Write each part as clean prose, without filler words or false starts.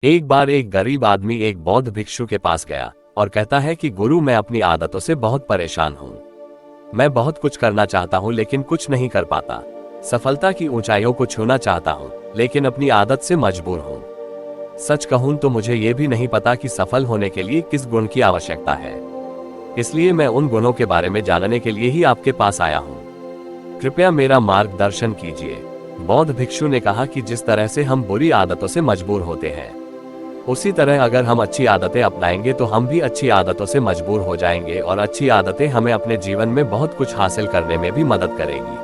एक बार एक गरीब आदमी एक बौद्ध भिक्षु के पास गया और कहता है कि गुरु, मैं अपनी आदतों से बहुत परेशान हूँ। मैं बहुत कुछ करना चाहता हूँ लेकिन कुछ नहीं कर पाता। सफलता की ऊंचाइयों को छूना चाहता हूँ लेकिन अपनी आदत से मजबूर हूँ। सच कहूँ तो मुझे ये भी नहीं पता कि सफल होने के लिए किस गुण की आवश्यकता है। इसलिए मैं उन गुणों के बारे में जानने के लिए ही आपके पास आया हूँ। कृपया मेरा मार्गदर्शन कीजिए। बौद्ध भिक्षु ने कहा कि जिस तरह से हम बुरी आदतों से मजबूर होते हैं, उसी तरह अगर हम अच्छी आदतें अपनाएंगे तो हम भी अच्छी आदतों से मजबूर हो जाएंगे और अच्छी आदतें हमें अपने जीवन में बहुत कुछ हासिल करने में भी मदद करेगी।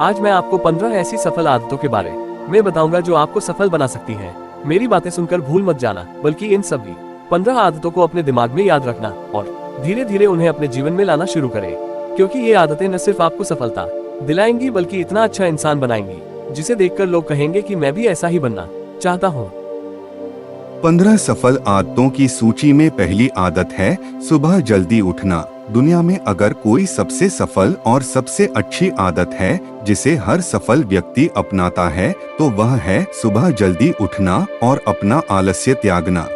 आज मैं आपको 15 ऐसी सफल आदतों के बारे में बताऊंगा जो आपको सफल बना सकती हैं। मेरी बातें सुनकर भूल मत जाना, बल्कि इन सभी 15 आदतों को अपने दिमाग में याद रखना और धीरे धीरे उन्हें अपने जीवन में लाना शुरू करें, क्योंकि ये आदतें न सिर्फ आपको सफलता दिलाएंगी बल्कि इतना अच्छा इंसान बनाएंगी जिसे देखकर लोग कहेंगे कि मैं भी ऐसा ही बनना चाहता हूँ। 15 सफल आदतों की सूची में पहली आदत है सुबह जल्दी उठना। दुनिया में अगर कोई सबसे सफल और सबसे अच्छी आदत है जिसे हर सफल व्यक्ति अपनाता है तो वह है सुबह जल्दी उठना और अपना आलस्य त्यागना।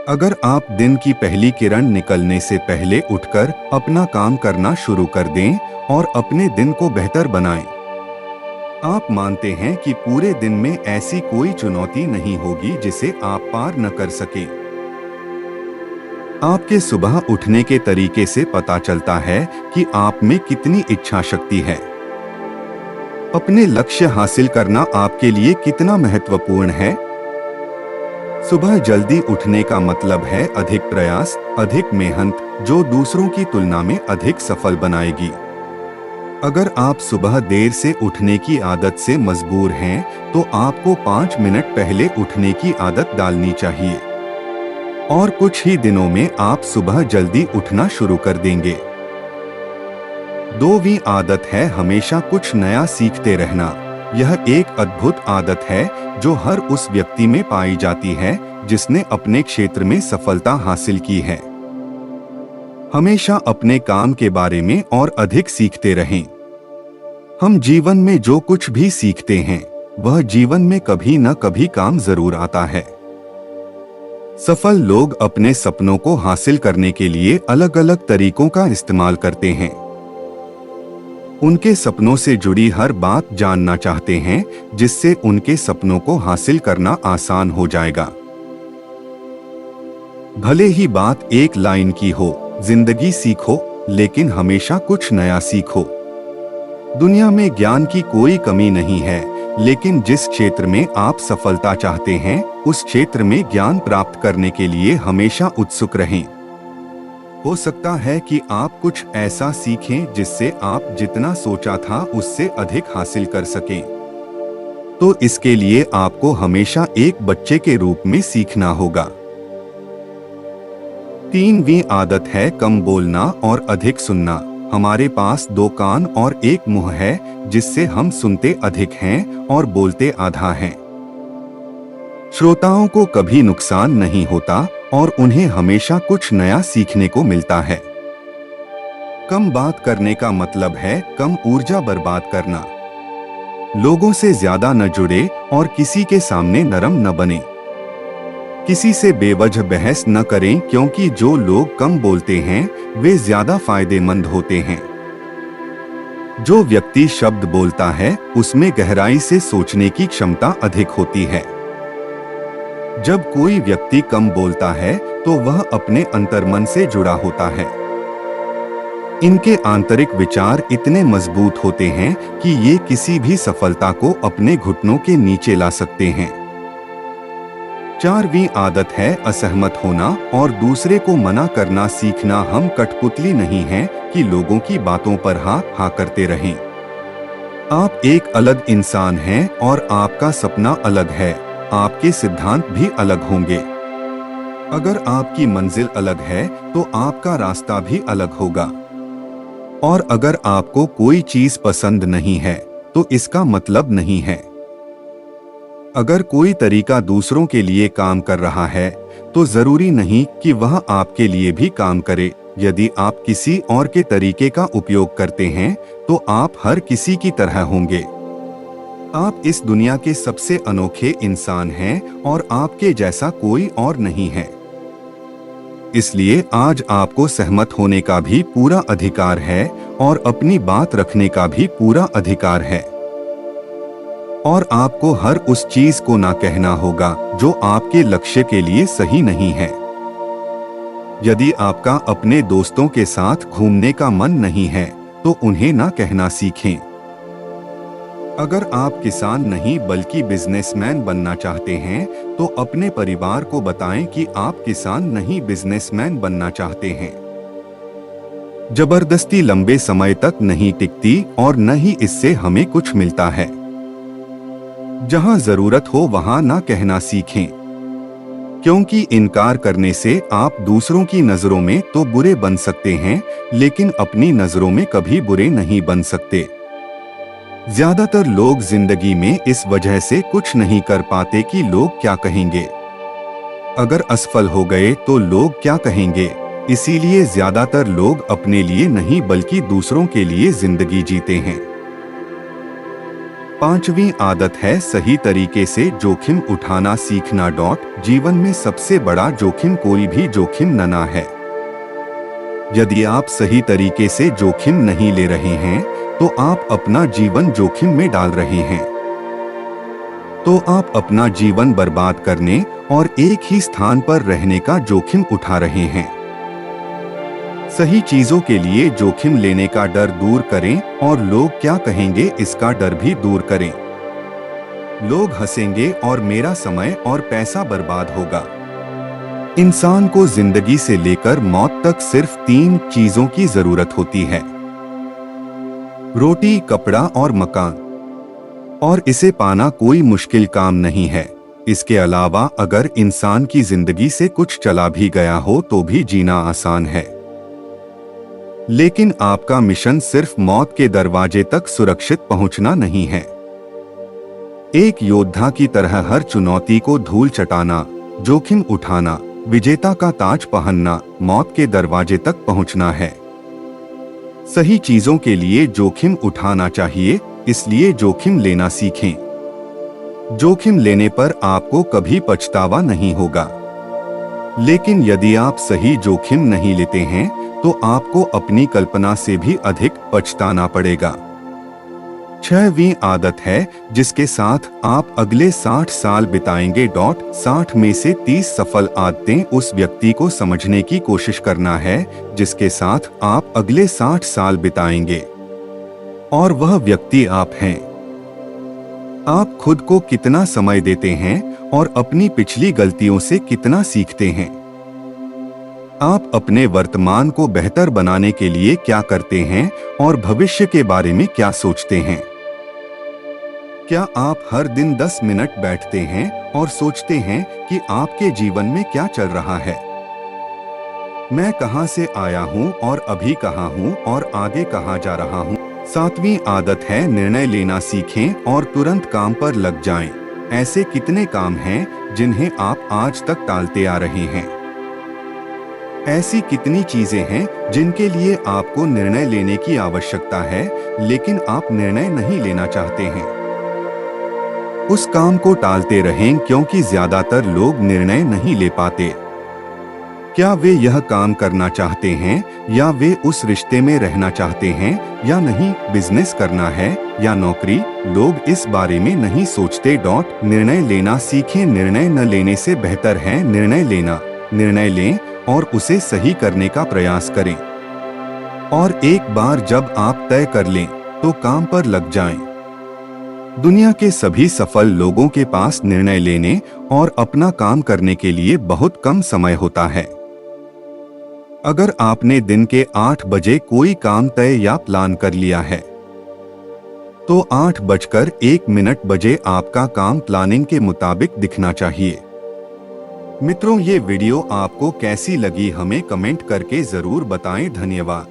अगर आप दिन की पहली किरण निकलने से पहले उठकर अपना काम करना शुरू कर दें और अपने दिन को बेहतर बनाएं, आप मानते हैं कि पूरे दिन में ऐसी कोई चुनौती नहीं होगी जिसे आप पार न कर सके। आपके सुबह उठने के तरीके से पता चलता है कि आप में कितनी इच्छा शक्ति है। अपने लक्ष्य हासिल करना आपके लिए कितना महत्वपूर्ण है। सुबह जल्दी उठने का मतलब है अधिक प्रयास, अधिक मेहनत, जो दूसरों की तुलना में अधिक सफल बनाएगी। अगर आप सुबह देर से उठने की आदत से मजबूर हैं, तो आपको 5 मिनट पहले उठने की आदत डालनी चाहिए और कुछ ही दिनों में आप सुबह जल्दी उठना शुरू कर देंगे। 2वीं आदत है हमेशा कुछ नया सीखते रहना। यह एक अद्भुत आदत है जो हर उस व्यक्ति में पाई जाती है जिसने अपने क्षेत्र में सफलता हासिल की है। हमेशा अपने काम के बारे में और अधिक सीखते रहें। हम जीवन में जो कुछ भी सीखते हैं वह जीवन में कभी न कभी काम जरूर आता है। सफल लोग अपने सपनों को हासिल करने के लिए अलग अलग तरीकों का इस्तेमाल करते हैं। उनके सपनों से जुड़ी हर बात जानना चाहते हैं जिससे उनके सपनों को हासिल करना आसान हो जाएगा। भले ही बात एक लाइन की हो, जिंदगी सीखो लेकिन हमेशा कुछ नया सीखो। दुनिया में ज्ञान की कोई कमी नहीं है, लेकिन जिस क्षेत्र में आप सफलता चाहते हैं उस क्षेत्र में ज्ञान प्राप्त करने के लिए हमेशा उत्सुक रहें। हो सकता है कि आप कुछ ऐसा सीखें जिससे आप जितना सोचा था उससे अधिक हासिल कर सकें। तो इसके लिए आपको हमेशा एक बच्चे के रूप में सीखना होगा। 3वीं आदत है कम बोलना और अधिक सुनना। हमारे पास 2 कान और 1 मुंह है जिससे हम सुनते अधिक हैं और बोलते आधा हैं। श्रोताओं को कभी नुकसान नहीं होता और उन्हें हमेशा कुछ नया सीखने को मिलता है। कम बात करने का मतलब है कम ऊर्जा बर्बाद करना। लोगों से ज्यादा न जुड़े और किसी के सामने नरम न बने। किसी से बेवजह बहस न करें, क्योंकि जो लोग कम बोलते हैं वे ज्यादा फायदेमंद होते हैं। जो व्यक्ति शब्द बोलता है उसमें गहराई से सोचने की क्षमता अधिक होती है। जब कोई व्यक्ति कम बोलता है तो वह अपने अंतर्मन से जुड़ा होता है। इनके आंतरिक विचार इतने मजबूत होते हैं कि ये किसी भी सफलता को अपने घुटनों के नीचे ला सकते हैं। 4वीं आदत है असहमत होना और दूसरे को मना करना सीखना। हम कठपुतली नहीं हैं कि लोगों की बातों पर हाँ करते रहें। आप एक अलग इंसान हैं और आपका सपना अलग है। आपके सिद्धांत भी अलग होंगे। अगर आपकी मंजिल अलग है तो आपका रास्ता भी अलग होगा। और अगर आपको कोई चीज पसंद नहीं है तो इसका मतलब नहीं है। अगर कोई तरीका दूसरों के लिए काम कर रहा है तो जरूरी नहीं कि वह आपके लिए भी काम करे। यदि आप किसी और के तरीके का उपयोग करते हैं तो आप हर किसी की तरह होंगे। आप इस दुनिया के सबसे अनोखे इंसान हैं और आपके जैसा कोई और नहीं है। इसलिए आज आपको सहमत होने का भी पूरा अधिकार है और अपनी बात रखने का भी पूरा अधिकार है। और आपको हर उस चीज को ना कहना होगा जो आपके लक्ष्य के लिए सही नहीं है। यदि आपका अपने दोस्तों के साथ घूमने का मन नहीं है तो उन्हें ना कहना सीखें। अगर आप किसान नहीं बल्कि बिजनेसमैन बनना चाहते हैं तो अपने परिवार को बताएं कि आप किसान नहीं बिजनेसमैन बनना चाहते हैं। जबरदस्ती लंबे समय तक नहीं टिकती और न ही इससे हमें कुछ मिलता है। जहां जरूरत हो वहां ना कहना सीखें, क्योंकि इनकार करने से आप दूसरों की नजरों में तो बुरे बन सकते हैं लेकिन अपनी नजरों में कभी बुरे नहीं बन सकते। ज्यादातर लोग जिंदगी में इस वजह से कुछ नहीं कर पाते कि लोग क्या कहेंगे। अगर असफल हो गए तो लोग क्या कहेंगे, इसीलिए ज्यादातर लोग अपने लिए नहीं बल्कि दूसरों के लिए जिंदगी जीते हैं। 5वीं आदत है सही तरीके से जोखिम उठाना सीखना। जीवन में सबसे बड़ा जोखिम कोई भी जोखिम न है। यदि आप सही तरीके से जोखिम नहीं ले रहे हैं तो आप अपना जीवन जोखिम में डाल रहे हैं। तो आप अपना जीवन बर्बाद करने और एक ही स्थान पर रहने का जोखिम उठा रहे हैं। सही चीजों के लिए जोखिम लेने का डर दूर करें और लोग क्या कहेंगे इसका डर भी दूर करें। लोग हंसेंगे और मेरा समय और पैसा बर्बाद होगा। इंसान को जिंदगी से लेकर मौत तक सिर्फ 3 चीजों की जरूरत होती है: रोटी, कपड़ा और मकान। और इसे पाना कोई मुश्किल काम नहीं है। इसके अलावा अगर इंसान की जिंदगी से कुछ चला भी गया हो तो भी जीना आसान है। लेकिन आपका मिशन सिर्फ मौत के दरवाजे तक सुरक्षित पहुंचना नहीं है। एक योद्धा की तरह हर चुनौती को धूल चटाना, जोखिम उठाना, विजेता का ताज पहनना, मौत के दरवाजे तक पहुंचना है। सही चीजों के लिए जोखिम उठाना चाहिए, इसलिए जोखिम लेना सीखें। जोखिम लेने पर आपको कभी पछतावा नहीं होगा। लेकिन यदि आप सही जोखिम नहीं लेते हैं तो आपको अपनी कल्पना से भी अधिक पछताना पड़ेगा। 6वीं आदत है जिसके साथ आप अगले 60 साल बिताएंगे। 60 में से 30 सफल आदतें उस व्यक्ति को समझने की कोशिश करना है जिसके साथ आप अगले 60 साल बिताएंगे, और वह व्यक्ति आप हैं। आप खुद को कितना समय देते हैं और अपनी पिछली गलतियों से कितना सीखते हैं। आप अपने वर्तमान को बेहतर बनाने के लिए क्या करते हैं और भविष्य के बारे में क्या सोचते हैं। क्या आप हर दिन 10 मिनट बैठते हैं और सोचते हैं कि आपके जीवन में क्या चल रहा है। मैं कहां से आया हूं और अभी कहां हूं और आगे कहां जा रहा हूं। 7वीं आदत है निर्णय लेना सीखें और तुरंत काम पर लग जाएं। ऐसे कितने काम हैं जिन्हें आप आज तक टालते आ रहे हैं। ऐसी कितनी चीजें हैं जिनके लिए आपको निर्णय लेने की आवश्यकता है लेकिन आप निर्णय नहीं लेना चाहते हैं। उस काम को टालते रहें क्योंकि ज्यादातर लोग निर्णय नहीं ले पाते। क्या वे यह काम करना चाहते हैं या वे उस रिश्ते में रहना चाहते हैं या नहीं, बिजनेस करना है या नौकरी, लोग इस बारे में नहीं सोचते। निर्णय लेना सीखें। निर्णय न लेने से बेहतर है निर्णय लेना। निर्णय लें और उसे सही करने का प्रयास करें, और एक बार जब आप तय कर लें तो काम पर लग जाएं। दुनिया के सभी सफल लोगों के पास निर्णय लेने और अपना काम करने के लिए बहुत कम समय होता है। अगर आपने दिन के 8 बजे कोई काम तय या प्लान कर लिया है तो 8:01 बजे आपका काम प्लानिंग के मुताबिक दिखना चाहिए। मित्रों, ये वीडियो आपको कैसी लगी हमें कमेंट करके जरूर बताएं। धन्यवाद।